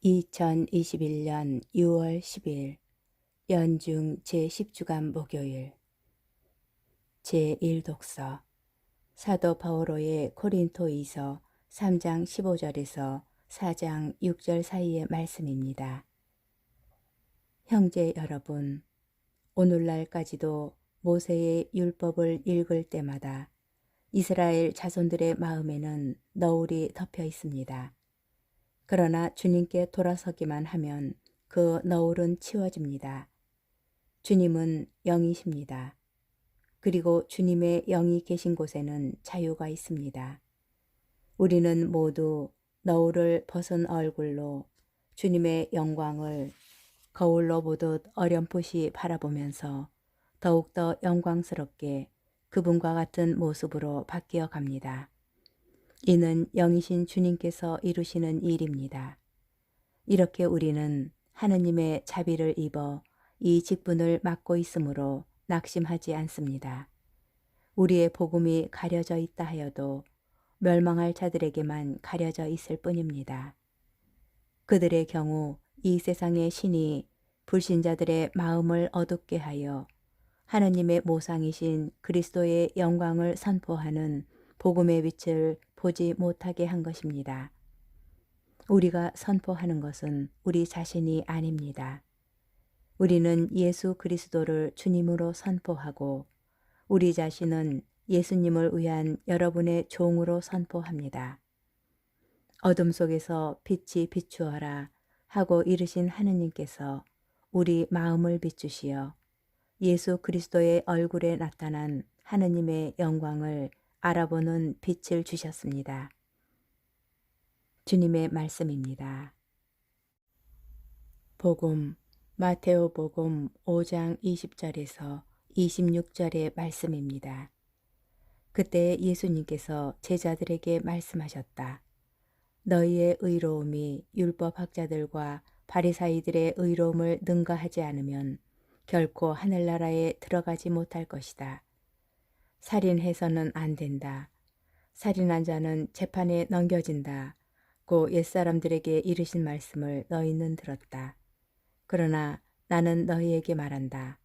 2021년 6월 10일 연중 제10주간 목요일 제1독서 사도 바오로의 고린토이서 3장 15절에서 4장 6절 사이의 말씀입니다. 형제 여러분, 오늘날까지도 모세의 율법을 읽을 때마다 이스라엘 자손들의 마음에는 너울이 덮여 있습니다. 그러나 주님께 돌아서기만 하면 그 너울은 치워집니다. 주님은 영이십니다. 그리고 주님의 영이 계신 곳에는 자유가 있습니다. 우리는 모두 너울을 벗은 얼굴로 주님의 영광을 거울로 보듯 어렴풋이 바라보면서 더욱더 영광스럽게 그분과 같은 모습으로 바뀌어 갑니다. 이는 영이신 주님께서 이루시는 일입니다. 이렇게 우리는 하느님의 자비를 입어 이 직분을 맡고 있으므로 낙심하지 않습니다. 우리의 복음이 가려져 있다 하여도 멸망할 자들에게만 가려져 있을 뿐입니다. 그들의 경우 이 세상의 신이 불신자들의 마음을 어둡게 하여 하느님의 모상이신 그리스도의 영광을 선포하는 복음의 빛을 보지 못하게 한 것입니다. 우리가 선포하는 것은 우리 자신이 아닙니다. 우리는 예수 그리스도를 주님으로 선포하고 우리 자신은 예수님을 위한 여러분의 종으로 선포합니다. 어둠 속에서 빛이 비추어라 하고 이르신 하느님께서 우리 마음을 비추시어 예수 그리스도의 얼굴에 나타난 하느님의 영광을 알아보는 빛을 주셨습니다. 주님의 말씀입니다. 복음 마테오복음 5장 20절에서 26절의 말씀입니다. 그때 예수님께서 제자들에게 말씀하셨다. 너희의 의로움이 율법학자들과 바리사이들의 의로움을 능가하지 않으면 결코 하늘나라에 들어가지 못할 것이다. 살인해서는 안 된다. 살인한 자는 재판에 넘겨진다. 고 옛사람들에게 이르신 말씀을 너희는 들었다. 그러나 나는 너희에게 말한다.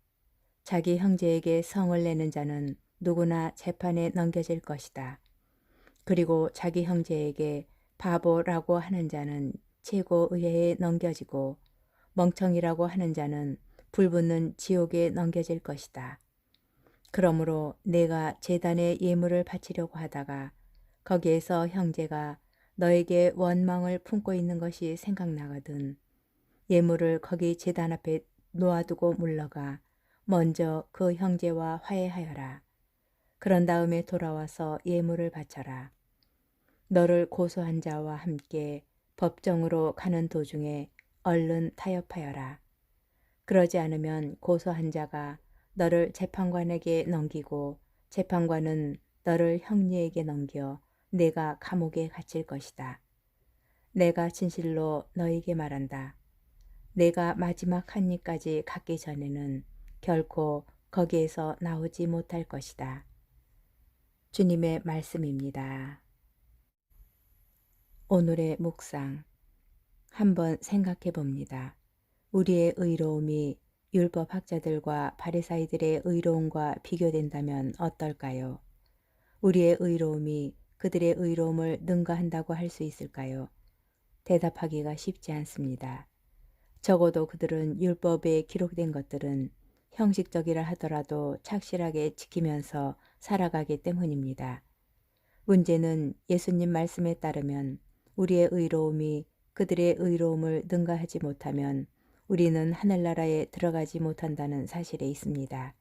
자기 형제에게 성을 내는 자는 누구나 재판에 넘겨질 것이다. 그리고 자기 형제에게 바보라고 하는 자는 최고의회에 넘겨지고 멍청이라고 하는 자는 불붙는 지옥에 넘겨질 것이다. 그러므로 내가 제단에 예물을 바치려고 하다가 거기에서 형제가 너에게 원망을 품고 있는 것이 생각나거든 예물을 거기 제단 앞에 놓아두고 물러가 먼저 그 형제와 화해하여라. 그런 다음에 돌아와서 예물을 바쳐라. 너를 고소한 자와 함께 법정으로 가는 도중에 얼른 타협하여라. 그러지 않으면 고소한 자가 너를 재판관에게 넘기고 재판관은 너를 형리에게 넘겨 내가 감옥에 갇힐 것이다. 내가 진실로 너에게 말한다. 내가 마지막 한 입까지 갖기 전에는 결코 거기에서 나오지 못할 것이다. 주님의 말씀입니다. 오늘의 묵상. 한번 생각해 봅니다. 우리의 의로움이 율법학자들과 바리사이들의 의로움과 비교된다면 어떨까요? 우리의 의로움이 그들의 의로움을 능가한다고 할 수 있을까요? 대답하기가 쉽지 않습니다. 적어도 그들은 율법에 기록된 것들은 형식적이라 하더라도 착실하게 지키면서 살아가기 때문입니다. 문제는 예수님 말씀에 따르면 우리의 의로움이 그들의 의로움을 능가하지 못하면 우리는 하늘나라에 들어가지 못한다는 사실에 있습니다.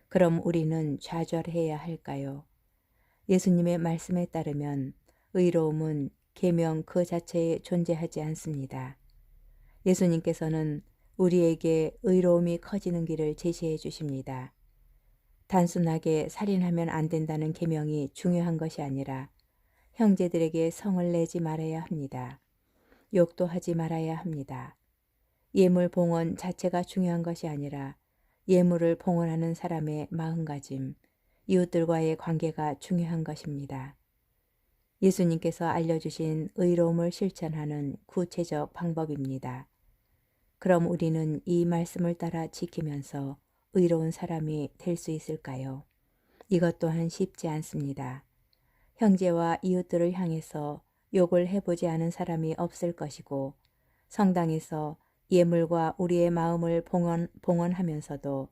그럼 우리는 좌절해야 할까요? 예수님의 말씀에 따르면 의로움은 계명 그 자체에 존재하지 않습니다. 예수님께서는 우리에게 의로움이 커지는 길을 제시해 주십니다. 단순하게 살인하면 안 된다는 계명이 중요한 것이 아니라 형제들에게 성을 내지 말아야 합니다. 욕도 하지 말아야 합니다. 예물 봉헌 자체가 중요한 것이 아니라 예물을 봉헌하는 사람의 마음가짐, 이웃들과의 관계가 중요한 것입니다. 예수님께서 알려주신 의로움을 실천하는 구체적 방법입니다. 그럼 우리는 이 말씀을 따라 지키면서 의로운 사람이 될 수 있을까요? 이것 또한 쉽지 않습니다. 형제와 이웃들을 향해서 욕을 해보지 않은 사람이 없을 것이고, 성당에서 예물과 우리의 마음을 봉헌하면서도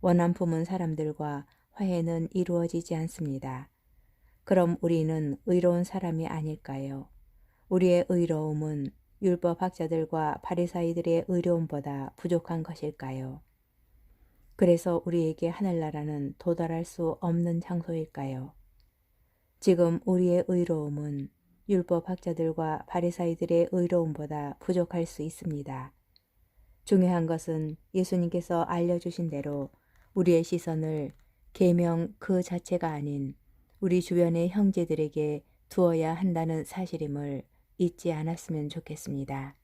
원한 품은 사람들과 화해는 이루어지지 않습니다. 그럼 우리는 의로운 사람이 아닐까요? 우리의 의로움은 율법학자들과 바리사이들의 의로움보다 부족한 것일까요? 그래서 우리에게 하늘나라는 도달할 수 없는 장소일까요? 지금 우리의 의로움은 율법학자들과 바리사이들의 의로움보다 부족할 수 있습니다. 중요한 것은 예수님께서 알려주신 대로 우리의 시선을 계명 그 자체가 아닌 우리 주변의 형제들에게 두어야 한다는 사실임을 잊지 않았으면 좋겠습니다.